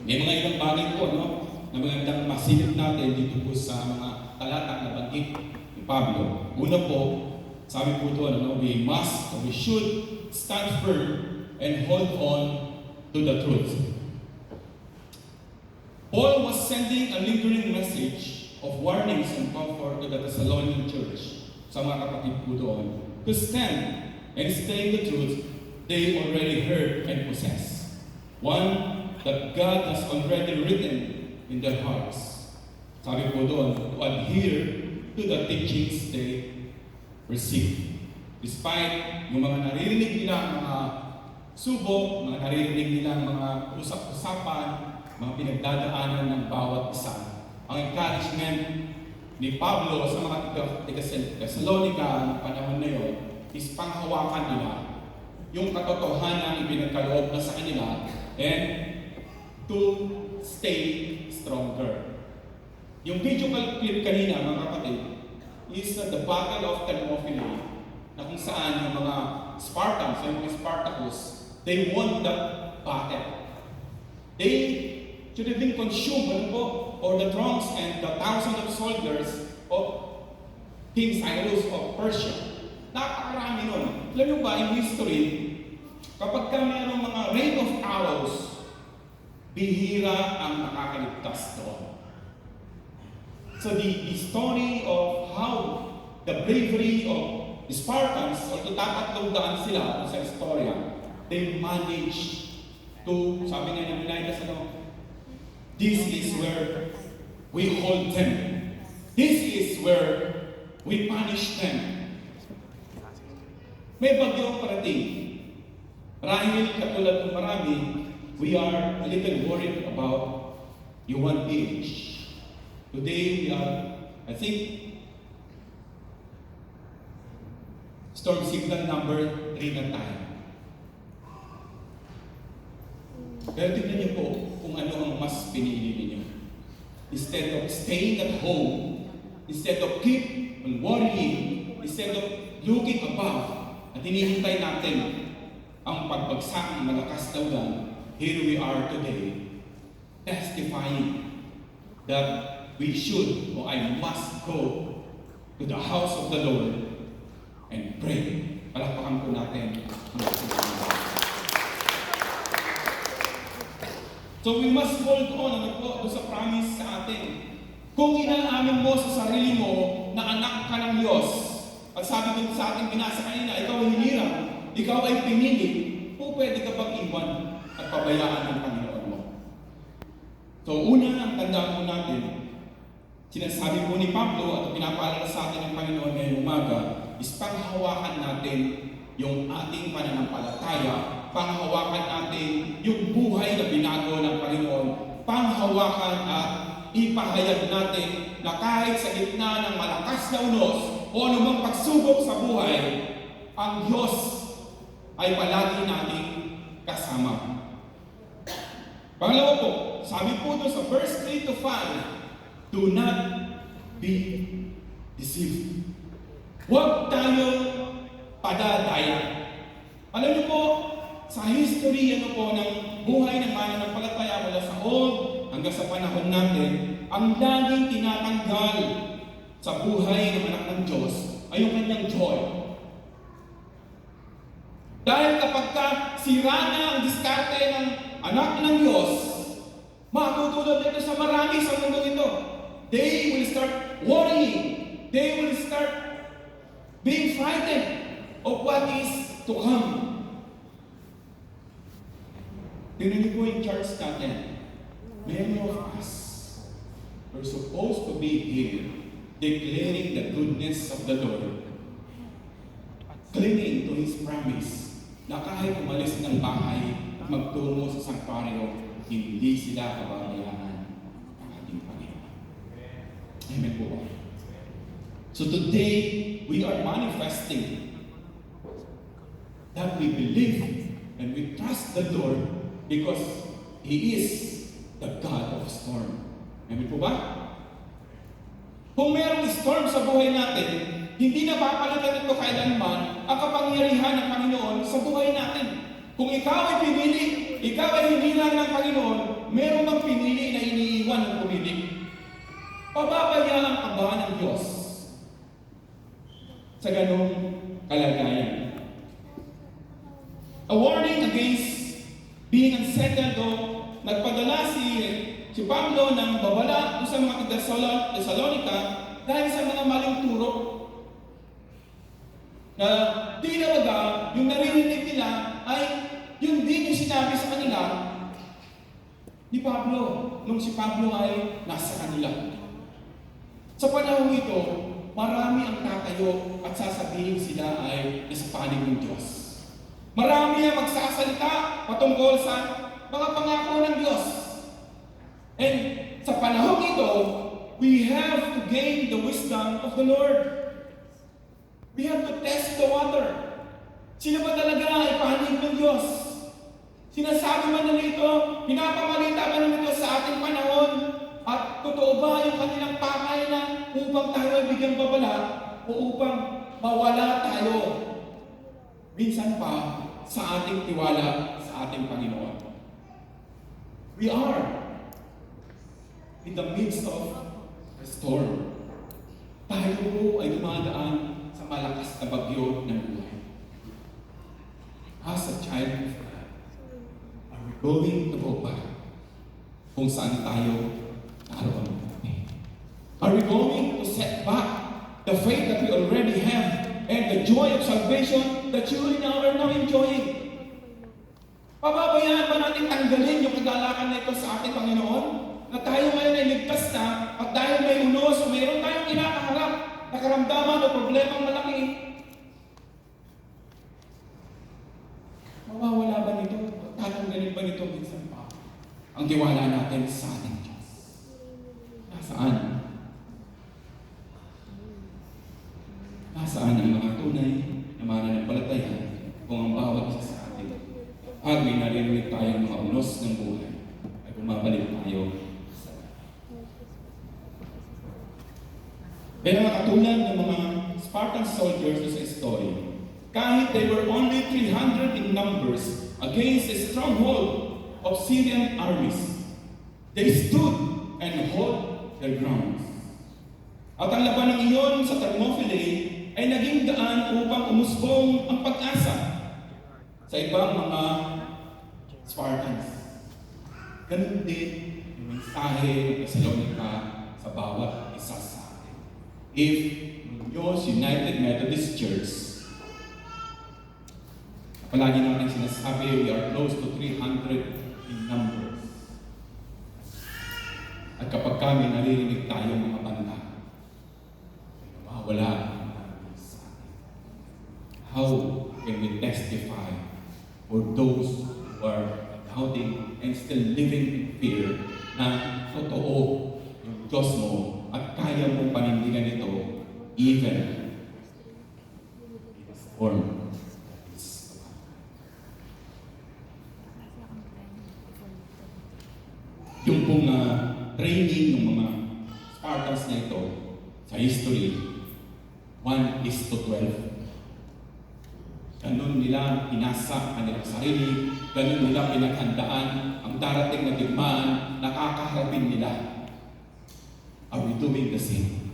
May mga ilang bagay po, no, na magandang masilip natin dito po sa mga talata na banggit ni Pablo. Una po, sabi po doon, no, we should stand firm and hold on to the truth. Paul was sending a lingering message of warnings and comfort to the Thessalonian church, sa mga kapatid po doon, to stand and stay in the truth they already heard and possess. One that God has already written in their hearts. Sabi po doon, to adhere to the teachings they receive. Despite yung mga naririnig nila, mga subok, mga naririnig nila, mga usap-usapan, mga pinagdadaanan ng bawat isa. Ang encouragement ni Pablo sa mga Thessalonica ng panahon na yun is panghawakan nila yung katotohanan ipinagkaloob na sa kanila and to stay stronger. Yung video clip kanina, mga kapatid, is the Battle of Thermopylae, na kung saan yung mga Spartans, yung mga Spartacus, they won the battle. They should have been consumed or the throngs and the thousands of soldiers of King Cyrus of Persia. Napakarami nun. Alam nyo ba, in history, kapag mayroong mga rain of arrows, bihira ang nakakaligtas doon. So the story of how the bravery of the Spartans, o tatlong daan sila sa istorya, they managed to, sabi nga ng Leonidas, this is where we hold them. This is where we punish them. May bagyong parating. Marahil katulad ng marami, we are a little worried about Yuan PH. Today we are, I think, storm signal number 3 na tayo. Pero tignan niyo po kung ano ang mas pinili ninyo. Instead of staying at home, instead of keep on worrying, instead of looking above, at hinihintay natin ang pagbagsak ng malakas na ulan, here we are today, testifying that we should, or I must go to the house of the Lord and pray. Palakpakan po natin ang ating Panginoon. So we must hold on, sa promise sa atin. Kung inaamin mo sa sarili mo na anak ka ng Diyos, at sabi din sa ating binasa kanina, ikaw ay hinirang, ikaw ay pinili, po pwede ka bang iwan at pabayaan ng Panginoon mo. So una ang tandaan po natin, sinasabi po ni Pablo at pinapaalala sa atin ng Panginoon ngayong umaga, is panghawakan natin yung ating pananampalataya, panghawakan natin yung buhay na binago ng Panginoon, panghawakan at ipahayag natin na kahit sa gitna ng malakas na unos o anumang pagsubok sa buhay, ang Diyos ay palagi nating kasama. Pangalawa po, sabi po doon sa verse 3 to 5, do not be deceived. Huwag tayong padadaya. Alam niyo po, sa history ng buhay ng mananampalataya mula sa old hanggang sa panahon natin, ang laging tinatanggal sa buhay ng anak ng Diyos ay yung kanyang joy. Dahil kapag sira na ang diskarte ng anak ng Diyos, matutulad ito sa marami sa mundo ito. They will start worrying. They will start being frightened of what is to come. Tingnan niyo po yung charts natin. Many of us are supposed to be here declaring the goodness of the Lord, clinging to His promise na kahit umalis ng bahay at magtungo sa sanctuaryo, hindi sila kababayaan ng ating Panginoon. Amen po. So today, we are manifesting that we believe and we trust the Lord because He is the God of storm. Amen po ba? Kung mayroong storm sa buhay natin, hindi na papalitan ito kailanman ang kapangyarihan ng Panginoon sa buhay natin. Kung ikaw ay pinili, ikaw ay hinilang ng Panginoon, mayroong sa ganong kalagayan. A warning against being unsettled o nagpadala si Pablo ng babala sa mga Thessalonica dahil sa mga maling turo na di nawaga yung naririnig nila ay yung din yung sinabi sa kanila ni Pablo nung si Pablo ay nasa kanila. Sa panahon ito, marami ang tatayo at sasabihin sila ay nasa panig ng Diyos. Marami ang magsasalita patungkol sa mga pangako ng Diyos. And sa panahon ito, we have to gain the wisdom of the Lord. We have to test the water. Sino ba talaga ay panig ng Diyos? Sinasabi man nila ito, pinapamalita man nila ito sa ating panahon, at totoo ba yung kanilang pakay na upang tayo ay bigyang babala o upang mawala tayo minsan pa sa ating tiwala sa ating Panginoon? We are in the midst of a storm. Tayo po ay dumadaan sa malakas na bagyo ng buhay. As a child of God, are we going to go back kung saan tayo naroon kami? Are we going to set back the faith that we already have and the joy of salvation that you and I are now enjoying? Pababayaan ba natin tanggalin yung kagalakan na ito sa ating Panginoon? Na tayo ngayon ay ligtas na at dahil may unos o mayroon tayong kinakaharap na karamdaman o problemang malaki, mawawala ba nito? Tatanggalin ba nito minsan pa? Ang tiwala natin sa ating Diyos. Nasaan? Nasaan ang mga tunay na mananampalataya kung ang bawat isa sa atin? Pag may naririnig tayong mga unos ng buhay, ay bumabalik tayo sa pero katulad ng mga Spartan soldiers sa story, kahit they were only 300 in numbers against a stronghold of Syrian armies, they stood and held their grounds. At ang labanang iyon sa Thermopylae ay naging daan upang umusbong ang pag-asa sa ibang mga Spartans. Ganun din yung mensahe ng Thessalonica sa bawat isa sa atin. If Diyos United Methodist Church, palagi natin sinasabi, we are close to 300 in numbers. At kapag kami naririnig tayo mga banda, mawawala ang namin sa atin. How can we testify for those who are doubting and still living in fear na totoo yung Diyos mo at kaya mong panindigan ito even in the form. Yung pong training ng mga Spartans na ito sa history, 1:12. Ganun nila pinasa kanilang sarili, ganun nila pinaghandaan ang darating na digmaan na kakaharapin nila. Are we doing the same?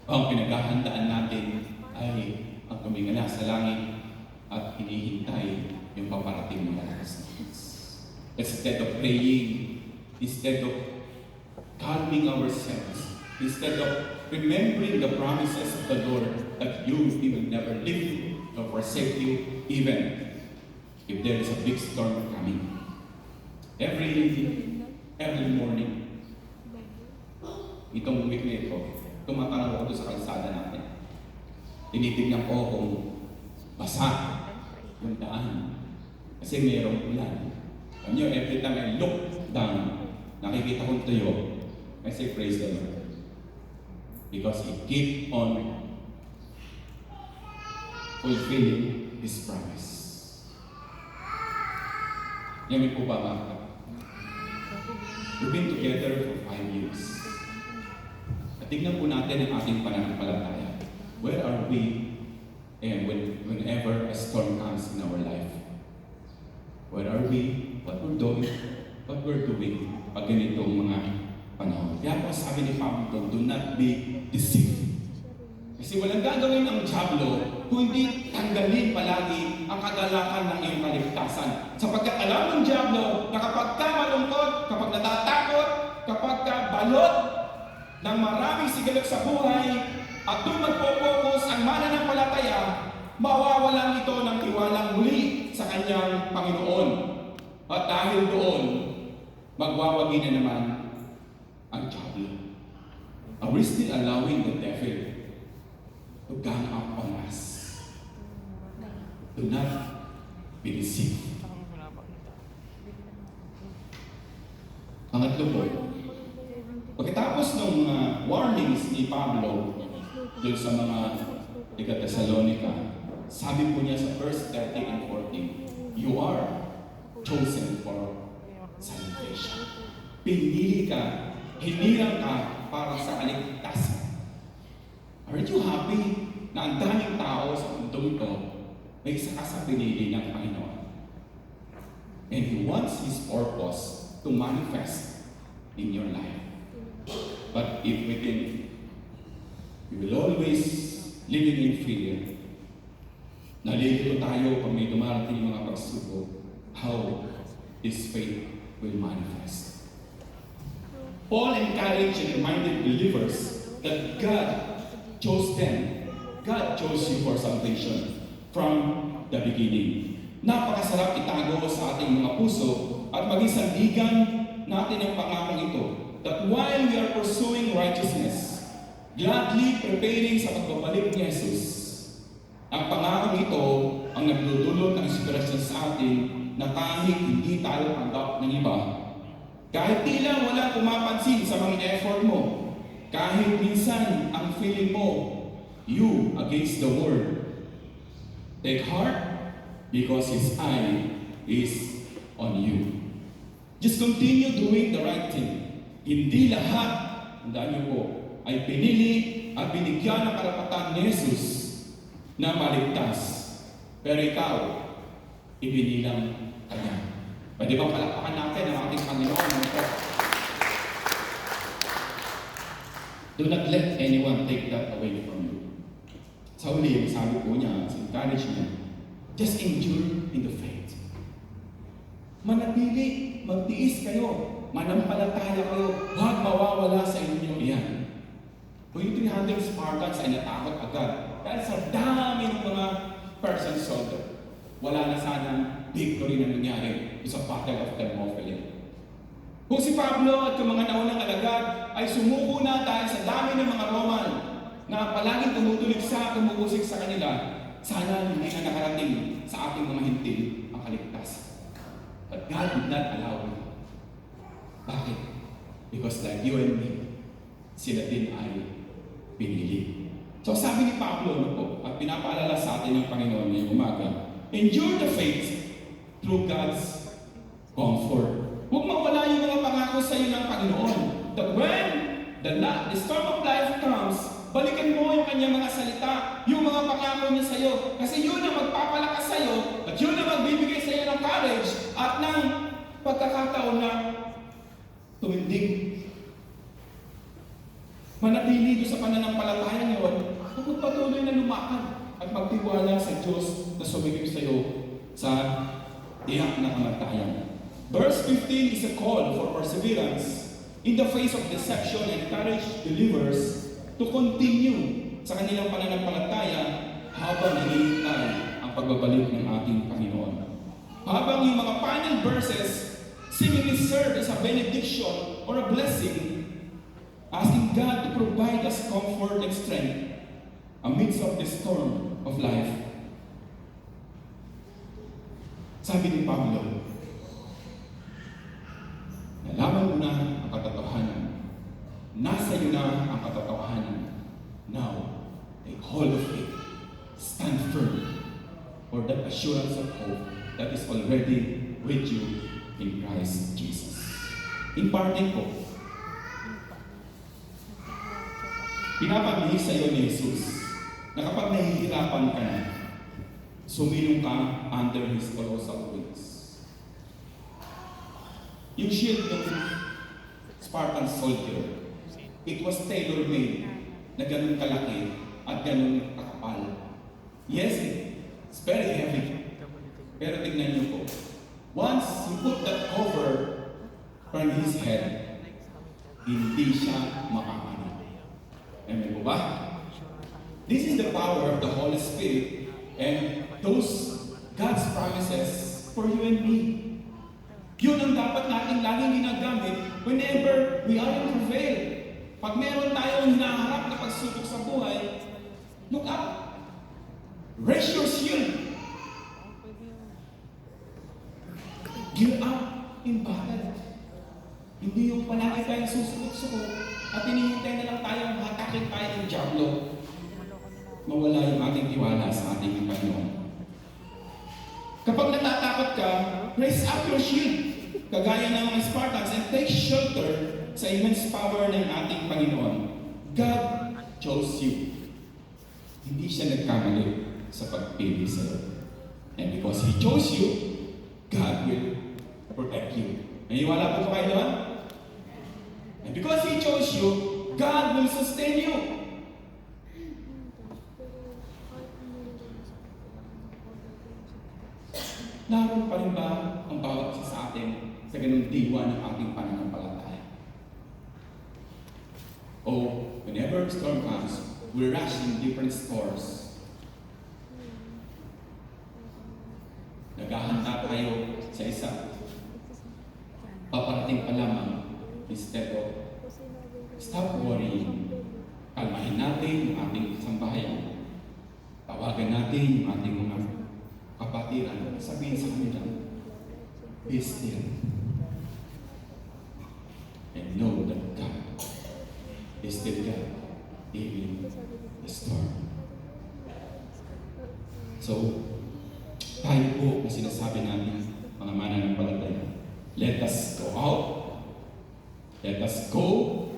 Ang pinaghahandaan natin ay ang tumingala sa langit at hinihintay yung paparating na lakas ng Diyos. Instead of praying, instead of calming ourselves, instead of remembering the promises of the Lord that He will never leave you nor forsake you, even if there is a big storm coming. Every morning, itong week na ito, tumatanaw ako sa kalsada natin. Tinitignan ko kung basa yung daan. Kasi mayroong ulan. Alam nyo, every time I look down, nakikita kong tuyo. I say, praise the Lord. Because He keep on fulfilling His promise. Yan po ba mga kapatid? We've been together for 5 years. At tignan po natin ang ating pananampalataya. Where are we and whenever a storm comes in our life? Where are we? What we're doing? Pag ganitong mga panahon. Kaya po sabi ni Pablo, do not be deceived. Kasi walang gagawin ang dyablo kundi tanggalin palagi ang kagalakan ng iyong kaligtasan. Sapagkat alam ng dyablo na kapag ka malungkot, kapag natatakot, kapag ka balot ng maraming sigalok sa buhay, at doon magpo-focus ang mananampalataya, mawawalan ito ng tiwalang muli sa kanyang Panginoon. At dahil doon, magwawagi na naman ang dyablo. Are we still allowing the devil to gang up on us? Do not be deceived. Pangatlo po, pagkatapos ng warnings ni Pablo doon sa mga taga-Thessalonica, sabi po niya sa verse 13 and 14, you are chosen for salvation. Pinili ka, hinirang ka para sa kaligtasan. Aren't you happy na ang daming tao sa mundong ito may isa ka sa pinili ng Panginoon? And He wants His purpose to manifest in your life. But if we will always living in fear, nalilito tayo pag may dumarating mga pagsubok, how this faith will manifest. Paul encouraged and reminded believers that God chose them. God chose you for salvation from the beginning. Napakasarap itago sa ating mga puso at maging sandigan natin ang pangakong ito, that while we are pursuing righteousness, gladly preparing sa pagbabalik ni Jesus, ang pangakong ito ang nagdudulot ng inspirasyon sa atin na kahit hindi tayo tanggap ng iba, kahit tila wala pumapansin sa mga effort mo, kahit minsan ang feeling mo, you against the world, take heart because His eye is on you. Just continue doing the right thing. Hindi lahat, tandaan niyo po, ay pinili at binigyan ng karapatan ni Jesus na maligtas. Pero ikaw, ibinilang Kanya. Pwede bang palakpakan natin ang ating Panginoon? Do not let anyone take that away from you. Sa uli, sabi po niya, encourage niya, just endure in the faith. Manatili, magtiis kayo, manampalataya kayo, huwag mawawala sa inyo iyan. Kung yung 300 Spartans ay natakot agad, dahil sa dami ng mga Persian soldier, wala na sanang victory na nangyari sa Battle of Thermopylae. Kung si Pablo at yung mga naunang alagad ay sumuko na dahil sa dami ng mga Roman na palaging tumupusik sa kanila, sana hindi na nakarating sa ating mga hintil ang kaligtasan. But God did not allow it. Bakit? Because like you and me, sila din ay pinili. So sabi ni Pablo po, at pinapaalala sa atin ng Panginoon ngayong umaga, endure the faith through God's comfort. Huwag mawala yung mga pangako sa iyo ng Panginoon. That when the storm of life comes, balikan mo yung kanyang mga salita, yung mga pangako niya sa iyo. Kasi yun ang magpapalakas sa iyo, at yun ang magbibigay sa iyo ng courage at ng pagkakataon na tumindig. Manatili doon sa pananampalataya ngayon, at magpatuloy na lumakad at magtiwala sa Diyos na sumigip sa iyo sa tiyak na kamatayan. Verse 15 is a call for perseverance in the face of deception and encourage believers to continue sa kanilang pananampalataya habang hinihintay ang pagbabalik ng ating Panginoon. Habang yung mga final verses seemingly serve as a benediction or a blessing, asking God to provide us comfort and strength amidst of the storm of life. Sabi ni Pablo, nalaman mo na ang katotohanan. Nasa iyo na ang katotohanan. Now, take hold of it. Stand firm for that assurance of hope that is already with you in Christ Jesus. In parting po, pinapabihis sa iyo ni Jesus na kapag nahihirapan ka na, sumilong ka under His colossal wings. Yung shield ng Spartan soldier, it was tailor-made na ganun kalaki at ganun kakapal. Yes, it's very heavy. Pero tignan niyo po, once you put that cover on his head, hindi siya makakano. Amen po ba? This is the power of the Holy Spirit and those God's promises for you and me. Yun ang dapat natin laging ginagamit whenever we are in travail. Pag meron tayong hinaharap na pagsubok sa buhay, look up. Raise your shield. Gear up in battle. Hindi yung palagi tayong susukot-sukot at hinihintay na lang tayong hatakin tayo ng diablo. Mawala yung ating tiwala sa ating Panginoon. Kapag natatakot ka, raise up your shield. Kagaya ng mga Spartans and take shelter sa immense power ng ating Panginoon. God chose you. Hindi siya nagkamali sa pagpili sa iyo. And because He chose you, God will protect you. Naniwala po kayo doon? And because He chose you, God will sustain you. Naroon pa rin ba ang bawat isa sa atin sa ganung diwa ng ating pananampalataya? Oh, whenever storm comes, we rush in different stores. Naghahanda tayo sa isa. Paparating pa lamang instead of stop worrying. Kalmahin natin yung ating sambahayan. Tawagan natin yung ating mga kapatiran. Sabihin sa kanila, be still and know that God is still God, even the storm. So, tayo po na sinasabi natin, mga mananampalataya, let us go out, let us go,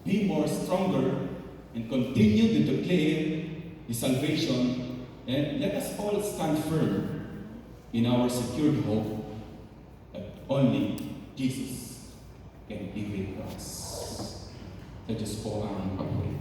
be more stronger, and continue to declare His salvation, and let us all stand firm in our secured hope that only Jesus can give it to us. Sa Diyos po ang papuri.